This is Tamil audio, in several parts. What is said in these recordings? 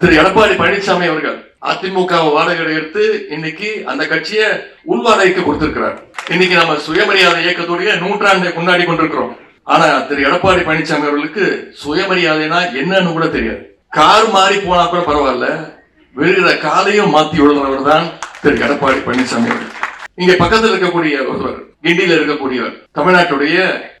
திரு எடப்பாடி பழனிசாமி அவர்கள் அதிமுக வாடகை எடுத்து இன்னைக்கு அந்த கட்சியை உள்வாடகைக்கு கொடுத்திருக்கிறார். இன்னைக்கு நம்ம சுயமரியாதை இயக்கத்துடைய நூற்றாண்டை கொண்டாடி கொண்டிருக்கிறோம். ஆனா திரு எடப்பாடி பழனிசாமி அவர்களுக்கு சுயமரியாதைனா என்னன்னு கூட தெரியாது. கார் மாறி போனா கூட பரவாயில்ல, விழுகிற காலையும் மாத்தி விழுறவர் தான் திரு எடப்பாடி பழனிசாமி அவர்கள். இங்க பக்கத்தில் இருக்கக்கூடிய ஒருவர், கிண்டியில இருக்கக்கூடியவர், தமிழ்நாட்டுடைய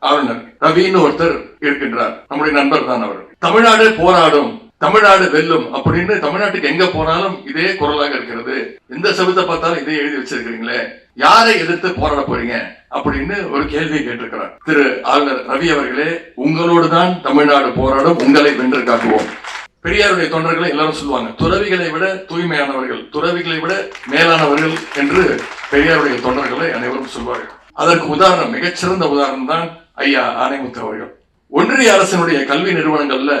ஆளுநர் ரவின்னு ஒருத்தர் இருக்கின்றார். நம்முடைய நண்பர் தான் அவர். தமிழ்நாடு போராடும், தமிழ்நாடு வெல்லும் அப்படின்னு தமிழ்நாட்டுக்கு எங்க போனாலும் இதே குரலாக இருக்கிறது. எந்த சபத்தை பார்த்தாலும் இதே எழுதி வச்சிருக்கிறீங்களே, யாரை எதிர்த்து போராட போறீங்க அப்படின்னு ஒரு கேள்வியை கேட்டிருக்கிறார். திரு ஆளுநர் ரவி அவர்களே, உங்களோடு தான் தமிழ்நாடு போராடும், உங்களை வென்று காட்டுவோம். பெரியாருடைய தொண்டர்களை எல்லாரும் சொல்லுவாங்க, துறவிகளை விட தூய்மையானவர்கள், துறவிகளை விட மேலானவர்கள் என்று பெரியாருடைய தொண்டர்களை அனைவரும் சொல்வார்கள். அதற்கு உதாரணம், மிகச்சிறந்த உதாரணம் தான் ஐயா ஆணைமுத்து அவர்கள். ஒன்றிய அரசினுடைய கல்வி நிறுவனங்கள்ல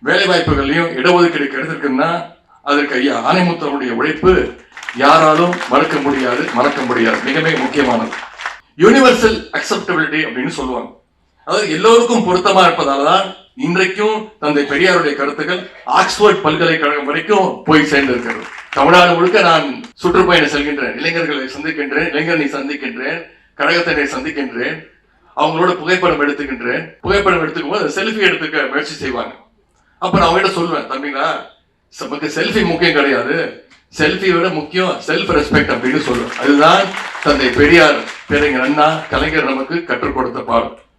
வேலை வாய்ப்புகளையும் இடஒதுக்கீடு கிடைத்திருக்குன்னா அதற்கு ஐயா ஆணைமுத்தவருடைய உழைப்பு யாராலும் மறக்க முடியாது. மிக மிக முக்கியமானது யூனிவர்சல் அக்செப்டபிலிட்டி அப்படின்னு சொல்லுவாங்க. அதாவது எல்லோருக்கும் பொருத்தமா இருப்பதால்தான் இன்றைக்கும் தந்தை பெரியாருடைய கருத்துக்கள் ஆக்ஸ்போர்ட் பல்கலைக்கழகம் வரைக்கும் போய் சேர்ந்திருக்கிறது. தமிழ்நாடு முழுக்க நான் சுற்றுப்பயணம் செல்கின்றேன், இளைஞர்களை சந்திக்கின்றேன், இளைஞர்களை சந்திக்கின்றேன், கழகத்தினை சந்திக்கின்றேன், அவங்களோட புகைப்படம் எடுத்துக்கின்றேன். புகைப்படம் எடுத்துக்கும் போது செல்ஃபி எடுத்துக்க முயற்சி செய்வாங்க. அப்ப நான் அவங்ககிட்ட சொல்லுவேன், தம்பிங்களா, நமக்கு செல்ஃபி முக்கியம் கிடையாது, செல்ஃபியோட முக்கியம் செல்ஃப் ரெஸ்பெக்ட் அப்படின்னு சொல்லுவேன். அதுதான் தந்தை பெரியார், பேரறிஞர் அண்ணா, கலைஞர் நமக்கு கற்றுக் கொடுத்த பாடம்.